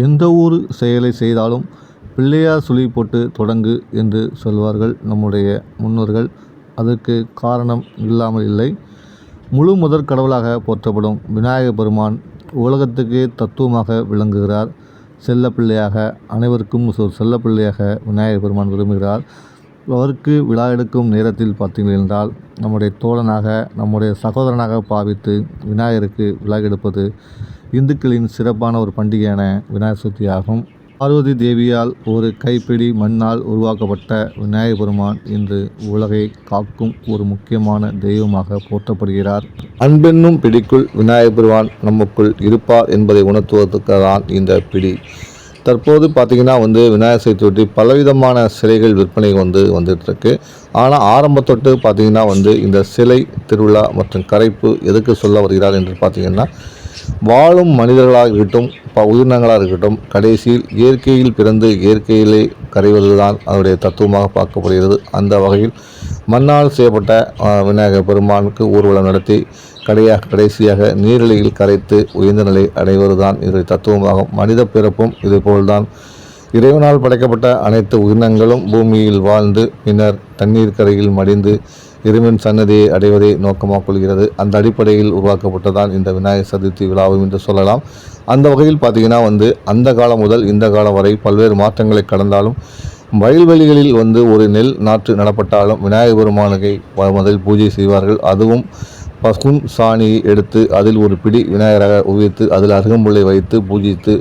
எந்த ஒரு செயலை செய்தாலும் பிள்ளையார் சுழி போட்டு தொடங்கு என்று சொல்வார்கள் நம்முடைய முன்னோர்கள். அதற்கு காரணம் இல்லாமல் இல்லை. முழு முதற் கடவுளாக போற்றப்படும் விநாயகப் பெருமான் உலகத்துக்கே தத்துவமாக விளங்குகிறார். செல்லப்பிள்ளையாக அனைவருக்கும் செல்லப்பிள்ளையாக விநாயகப் பெருமான் விரும்புகிறார். அவருக்கு விழா எடுக்கும் நேரத்தில் பார்த்தீர்கள் என்றால் நம்முடைய தோழனாக நம்முடைய சகோதரனாக பாவித்து விநாயகருக்கு விழா எடுப்பது இந்துக்களின் சிறப்பான ஒரு பண்டிகையான விநாயகர் சதுர்த்தி ஆகும். பார்வதி தேவியால் ஒரு கைப்பிடி மண்ணால் உருவாக்கப்பட்ட விநாயகப் பெருமான் இன்று உலகை காக்கும் ஒரு முக்கியமான தெய்வமாக போற்றப்படுகிறார். அன்பென்னும் பிடிக்குள் விநாயகப் பெருமான் நமக்குள் இருப்பார் என்பதை உணர்த்துவதற்கு தான் இந்த பிடி. தற்போது பார்த்திங்கன்னா விநாயகர் சதுர்த்தி பலவிதமான சிலைகள் விற்பனை வந்துட்டுருக்கு. ஆனால் ஆரம்பத்தொட்டு பார்த்திங்கன்னா இந்த சிலை திருவிழா மற்றும் கரைப்பு எதுக்கு சொல்ல வருகிறார் என்று பார்த்திங்கன்னா, வாழும் மனிதர்களாக இருக்கட்டும் உயிரினங்களாக இருக்கட்டும் கடைசியில் இயற்கையில் பிறந்து இயற்கையிலே கரைவது தான் அதனுடைய தத்துவமாக பார்க்கப்படுகிறது. அந்த வகையில் மண்ணால் செய்யப்பட்ட விநாயகர் பெருமானுக்கு ஊர்வலம் நடத்தி கடைசியாக நீரிழையில் கரைத்து உயர்ந்த நிலை அடைவதுதான் இதனுடைய தத்துவமாகும். மனித பிறப்பும் இதுபோல்தான். இறைவனால் படைக்கப்பட்ட அனைத்து உயிரினங்களும் பூமியில் வாழ்ந்து பின்னர் தண்ணீர் கரையில் மடிந்து இறைவன் சன்னதியை அடைவதை நோக்கமாக கொள்கிறது. அந்த அடிப்படையில் உருவாக்கப்பட்டதான் இந்த விநாயகர் சதுர்த்தி விழாவும் என்று சொல்லலாம். அந்த வகையில் பார்த்திங்கன்னா அந்த காலம் முதல் இந்த காலம் வரை பல்வேறு மாற்றங்களை கடந்தாலும் வயல்வெளிகளில் ஒரு நெல் நாற்று நடப்பட்டாலும் விநாயகர் பெருமானுக்கு முதலில் பூஜை செய்வார்கள். அதுவும் பசும் சாணியை எடுத்து அதில் ஒரு பிடி விநாயகராக உயர்த்து அதில் அருகம்புல்லை வைத்து பூஜித்து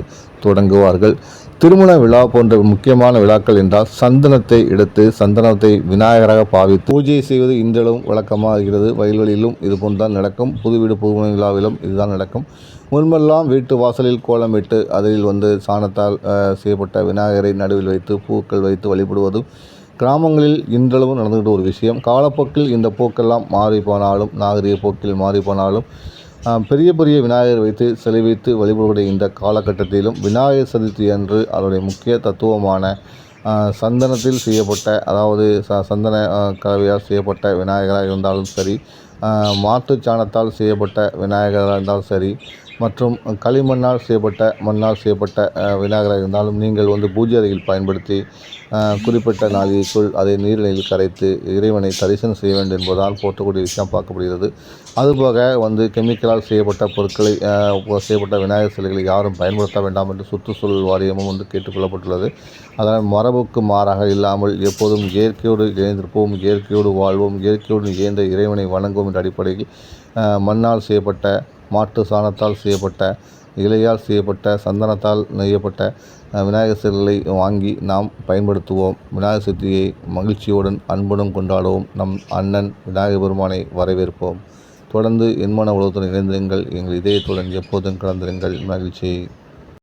தொடங்குவார்கள். திருமண விழா போன்ற முக்கியமான விழாக்கள் என்றால் சந்தனத்தை எடுத்து சந்தனத்தை விநாயகராக பாவித்து பூஜை செய்வது இன்றளவும் வழக்கமாக இருக்கிறது. வயல்வெளியிலும் இது போன்றுதான் நடக்கும். புது வீடு புதுமண விழாவிலும் இதுதான் நடக்கும். முன்பெல்லாம் வீட்டு வாசலில் கோலமிட்டு அதில் சாணத்தால் செய்யப்பட்ட விநாயகரை நடுவில் வைத்து பூக்கள் வைத்து வழிபடுவதும் கிராமங்களில் இன்றளவும் நடந்துகிட்ட ஒரு விஷயம். காலப்போக்கில் இந்த போக்கெல்லாம் மாறி போனாலும் நாகரிக போக்கில் மாறி போனாலும் பெரிய பெரிய விநாயகர் வைத்து சிலை வைத்து வழிபடுகிற இந்த காலகட்டத்திலும் விநாயகர் சதுர்த்தி அன்று அதனுடைய முக்கிய தத்துவமான சந்தனத்தில் செய்யப்பட்ட அதாவது சந்தன கலவையால் செய்யப்பட்ட விநாயகராக இருந்தாலும் சரி, மாட்டுச் சாணத்தால் செய்யப்பட்ட விநாயகராக இருந்தாலும் சரி, மற்றும் களிமண்ணால் செய்யப்பட்ட விநாயகராக இருந்தாலும் நீங்கள் பூஜை அறையில் பயன்படுத்தி குறிப்பிட்ட நாளிகைக்குள் அதை நீரில் கரைத்து இறைவனை தரிசனம் செய்ய வேண்டும் என்பதால் போற்றக்கூடிய விஷயம் பார்க்கப்படுகிறது. அதுபோக கெமிக்கலால் செய்யப்பட்ட பொருட்களை செய்யப்பட்ட விநாயகர் சிலைகளை யாரும் பயன்படுத்த வேண்டாம் என்று சுற்றுச்சூழல் வாரியமும் கேட்டுக்கொள்ளப்பட்டுள்ளது. அதனால் மரபுக்கு மாறாக இல்லாமல் எப்போதும் இயற்கையோடு இணைந்திருப்போம், இயற்கையோடு வாழ்வோம், இயற்கையோடு இயந்த இறைவனை வணங்குவோம் என்ற அடிப்படையில் மண்ணால் செய்யப்பட்ட மாட்டு சாணத்தால் செய்யப்பட்ட இலையால் செய்யப்பட்ட சந்தனத்தால் நெய்யப்பட்ட விநாயகர் சிலைகளை வாங்கி நாம் பயன்படுத்துவோம். விநாயகர் சதுர்த்தியை மகிழ்ச்சியுடன் அன்புடன் கொண்டாடுவோம். நம் அண்ணன் விநாயகர் பெருமானை வரவேற்போம். தொடர்ந்து என்மன உலகத்துடன் இணைந்திருங்கள். எங்கள் இதயத்துடன் எப்போதும் கலந்திருங்கள். மகிழ்ச்சி.